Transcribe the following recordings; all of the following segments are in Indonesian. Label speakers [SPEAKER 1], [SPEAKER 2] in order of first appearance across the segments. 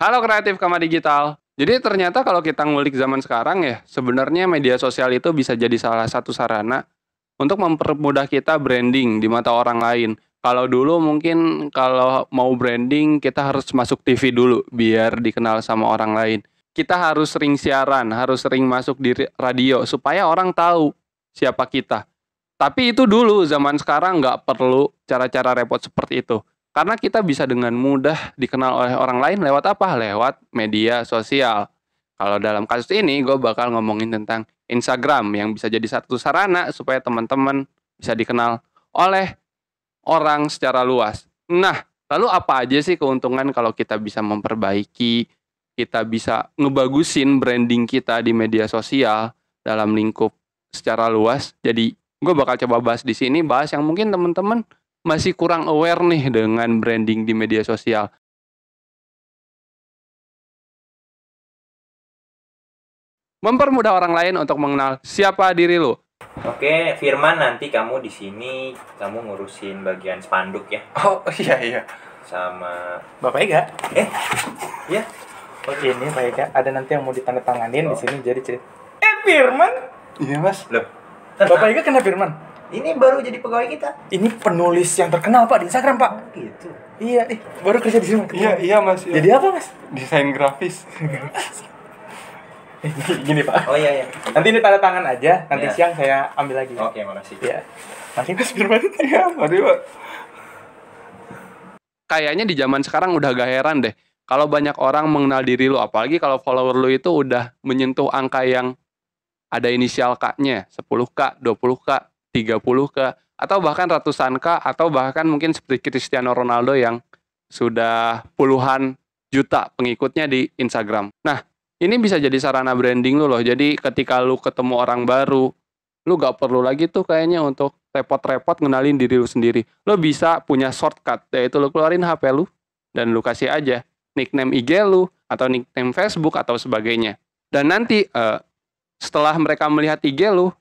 [SPEAKER 1] Halo kreatif Kama Digital. Jadi ternyata kalau kita ngulik zaman sekarang ya, sebenarnya media sosial itu bisa jadi salah satu sarana untuk mempermudah kita branding di mata orang lain. Kalau dulu mungkin kalau mau branding kita harus masuk TV dulu biar dikenal sama orang lain. Kita harus sering siaran, harus sering masuk di radio supaya orang tahu siapa kita. Tapi itu dulu, zaman sekarang nggak perlu cara-cara repot seperti itu. Karena kita bisa dengan mudah dikenal oleh orang lain lewat apa? Lewat media sosial. Kalau dalam kasus ini, gue bakal ngomongin tentang Instagram yang bisa jadi satu sarana supaya teman-teman bisa dikenal oleh orang secara luas. Nah, lalu apa aja sih keuntungan kalau kita bisa memperbaiki, kita bisa ngebagusin branding kita di media sosial dalam lingkup secara luas? Jadi, gue bakal coba bahas di sini, bahas yang mungkin teman-teman masih kurang aware nih dengan branding di media sosial. Mempermudah orang lain untuk mengenal siapa diri lo.
[SPEAKER 2] Oke, Firman, nanti kamu di sini kamu ngurusin bagian spanduk ya.
[SPEAKER 3] Oh iya.
[SPEAKER 2] Sama
[SPEAKER 3] Bapak Ega.
[SPEAKER 2] ya.
[SPEAKER 3] Oh ini Pak Ega. Ada nanti yang mau ditandatanganin di sini jadi cerita. Firman. Iya Mas.
[SPEAKER 2] Loh,
[SPEAKER 3] Bapak Ega kena Firman.
[SPEAKER 2] ini baru jadi pegawai kita.
[SPEAKER 3] Ini penulis yang terkenal Pak di Instagram Pak.
[SPEAKER 2] Gitu.
[SPEAKER 3] Iya, baru kerja di sini.
[SPEAKER 4] Iya Mas. Iya.
[SPEAKER 3] Jadi apa Mas?
[SPEAKER 4] Desain grafis.
[SPEAKER 3] Gini Pak.
[SPEAKER 2] Oh iya.
[SPEAKER 3] Nanti ini tanda tangan aja. Nanti
[SPEAKER 2] Iya.
[SPEAKER 3] siang saya ambil lagi.
[SPEAKER 2] Oke, makasih.
[SPEAKER 3] Iya. Makasih Mas Firman.
[SPEAKER 4] Iya, mari Pak.
[SPEAKER 1] Kayaknya di zaman sekarang udah gak heran deh kalau banyak orang mengenal diri lo, apalagi kalau follower lo itu udah menyentuh angka yang ada inisial K-nya, 10K, 20K, 30K, atau bahkan ratusan K, atau bahkan mungkin seperti Cristiano Ronaldo yang sudah puluhan juta pengikutnya di Instagram. Nah, ini bisa jadi sarana branding lo loh. Jadi ketika lo ketemu orang baru, lo gak perlu lagi tuh kayaknya untuk repot-repot ngenalin diri lu sendiri. Lu bisa punya shortcut, yaitu lu keluarin HP lu dan lu kasih aja nickname IG lu atau nickname Facebook atau sebagainya. Dan nanti setelah mereka melihat IG lu,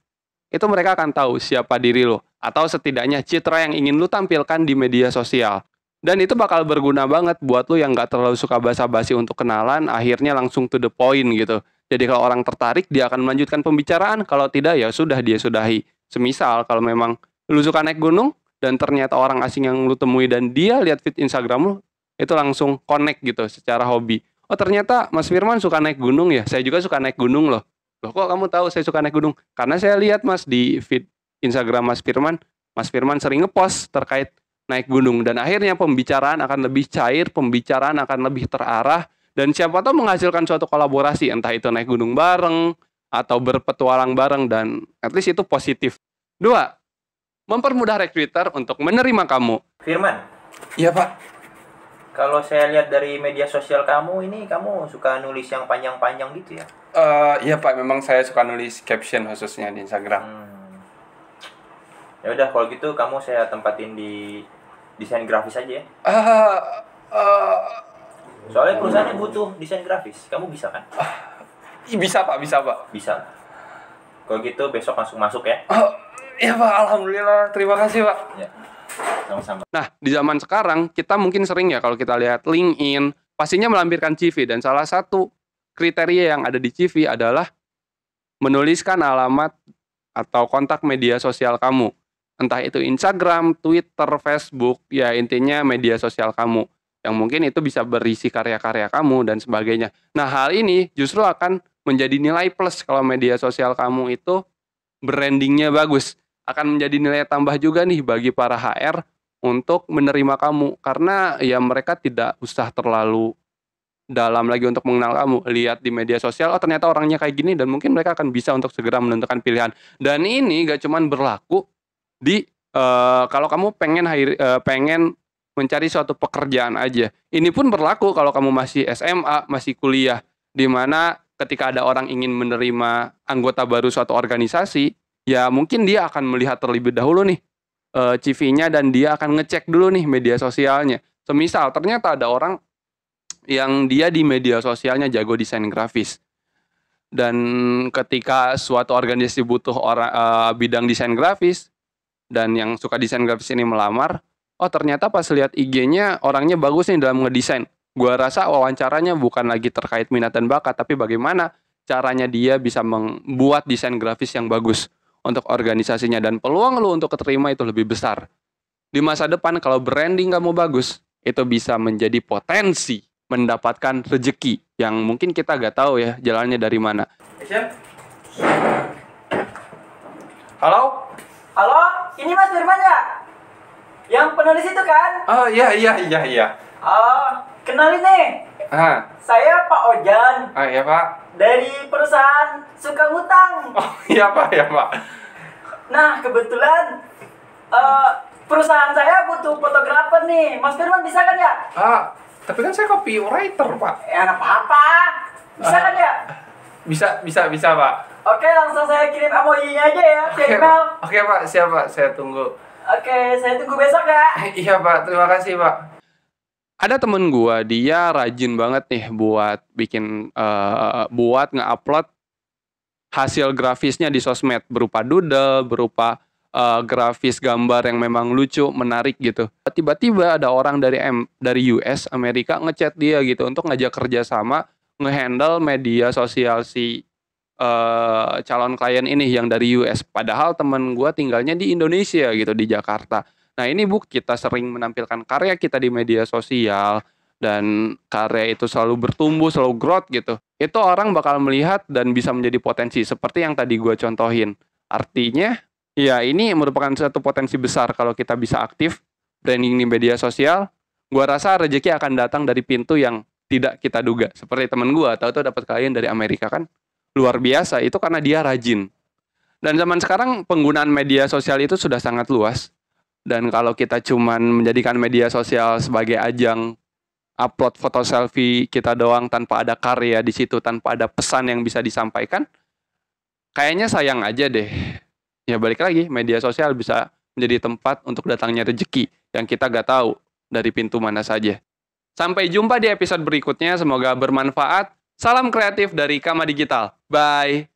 [SPEAKER 1] itu mereka akan tahu siapa diri lu atau setidaknya citra yang ingin lu tampilkan di media sosial. Dan itu bakal berguna banget buat lu yang gak terlalu suka basa-basi untuk kenalan, akhirnya langsung to the point gitu. Jadi kalau orang tertarik, dia akan melanjutkan pembicaraan. Kalau tidak, ya sudah, dia sudahi. Semisal kalau memang lu suka naik gunung dan ternyata orang asing yang lu temui dan dia lihat feed Instagram lu, itu langsung connect gitu secara hobi. Oh ternyata Mas Firman suka naik gunung ya, saya juga suka naik gunung loh. Loh kok kamu tahu saya suka naik gunung? Karena saya lihat Mas di feed Instagram Mas Firman sering ngepost terkait naik gunung. Dan akhirnya pembicaraan akan lebih cair, pembicaraan akan lebih terarah, dan siapa tahu menghasilkan suatu kolaborasi, entah itu naik gunung bareng, atau berpetualang bareng, dan at least itu positif. 2. Mempermudah recruiter untuk menerima kamu.
[SPEAKER 2] Firman,
[SPEAKER 3] Iya Pak.
[SPEAKER 2] kalau saya lihat dari media sosial kamu ini, kamu suka nulis yang panjang-panjang gitu ya?
[SPEAKER 4] Iya Pak, memang saya suka nulis caption khususnya di Instagram.
[SPEAKER 2] Ya udah kalau gitu kamu saya tempatin di desain grafis aja ya. Soalnya perusahaannya butuh desain grafis. Kamu bisa kan?
[SPEAKER 4] Bisa Pak.
[SPEAKER 2] Bisa. Kalau gitu besok langsung masuk ya.
[SPEAKER 4] Iya Pak, alhamdulillah. Terima kasih Pak.
[SPEAKER 2] Ya. Sama-sama.
[SPEAKER 1] Nah, di zaman sekarang, kita mungkin sering ya kalau kita lihat LinkedIn, pastinya melampirkan CV, dan salah satu kriteria yang ada di CV adalah menuliskan alamat atau kontak media sosial kamu. Entah itu Instagram, Twitter, Facebook, ya intinya media sosial kamu. Yang mungkin itu bisa berisi karya-karya kamu dan sebagainya. Nah, hal ini justru akan menjadi nilai plus kalau media sosial kamu itu brandingnya bagus. Akan menjadi nilai tambah juga nih bagi para HR untuk menerima kamu. Karena ya mereka tidak usah terlalu dalam lagi untuk mengenal kamu. Lihat di media sosial, oh ternyata orangnya kayak gini, dan mungkin mereka akan bisa untuk segera menentukan pilihan. Dan ini gak cuman berlaku di kalau kamu pengen mencari suatu pekerjaan aja. Ini pun berlaku kalau kamu masih SMA, masih kuliah, di mana ketika ada orang ingin menerima anggota baru suatu organisasi, ya mungkin dia akan melihat terlebih dahulu nih CV-nya, dan dia akan ngecek dulu nih media sosialnya. Semisal ternyata ada orang yang dia di media sosialnya jago desain grafis, dan ketika suatu organisasi butuh orang bidang desain grafis, dan yang suka desain grafis ini melamar, oh ternyata pas lihat IG-nya orangnya bagus nih dalam ngedesain, Gua rasa wawancaranya bukan lagi terkait minat dan bakat, tapi bagaimana caranya dia bisa membuat desain grafis yang bagus untuk organisasinya, dan peluang lu untuk keterima itu lebih besar. Di masa depan kalau branding kamu bagus, itu bisa menjadi potensi mendapatkan rezeki yang mungkin kita gak tahu ya jalannya dari mana.
[SPEAKER 4] Halo?
[SPEAKER 5] Halo, ini Mas Firman ya? Yang penulis itu kan?
[SPEAKER 4] Oh iya.
[SPEAKER 5] Oh, kenalin nih. Saya Pak Ojan
[SPEAKER 4] Iya Pak.
[SPEAKER 5] dari perusahaan Suka Ngutang.
[SPEAKER 4] Oh iya Pak.
[SPEAKER 5] Nah, kebetulan perusahaan saya butuh fotografer nih. Mas Firman bisa kan ya?
[SPEAKER 4] Tapi kan saya copywriter Pak.
[SPEAKER 5] Ya, nggak apa-apa. Bisa kan ya?
[SPEAKER 4] Bisa Pak.
[SPEAKER 5] Oke, langsung saya kirim emoji-nya aja ya, via email.
[SPEAKER 4] Oke Pak, siap Pak, saya tunggu.
[SPEAKER 5] Oke, saya tunggu besok ya.
[SPEAKER 4] Iya Pak, terima kasih Pak.
[SPEAKER 1] Ada temen gua, dia rajin banget nih buat bikin buat nge-upload hasil grafisnya di sosmed berupa doodle, berupa grafis gambar yang memang lucu, menarik gitu. Tiba-tiba ada orang dari US, Amerika ngechat dia gitu untuk ngajak kerjasama ngehandle media sosial si calon klien ini yang dari US. Padahal temen gua tinggalnya di Indonesia gitu, di Jakarta. Nah ini kita sering menampilkan karya kita di media sosial, dan karya itu selalu bertumbuh, selalu growth gitu. Itu orang bakal melihat dan bisa menjadi potensi seperti yang tadi gue contohin. Artinya ya ini merupakan satu potensi besar kalau kita bisa aktif branding di media sosial. Gue rasa rezeki akan datang dari pintu yang tidak kita duga. Seperti temen gue, tahu-tahu dapat klien dari Amerika kan. Luar biasa, itu karena dia rajin. Dan zaman sekarang penggunaan media sosial itu sudah sangat luas. Dan kalau kita cuman menjadikan media sosial sebagai ajang upload foto selfie kita doang tanpa ada karya di situ, tanpa ada pesan yang bisa disampaikan, kayaknya sayang aja deh. Ya balik lagi, media sosial bisa menjadi tempat untuk datangnya rezeki yang kita gak tahu dari pintu mana saja. Sampai jumpa di episode berikutnya, semoga bermanfaat. Salam kreatif dari Kama Digital. Bye.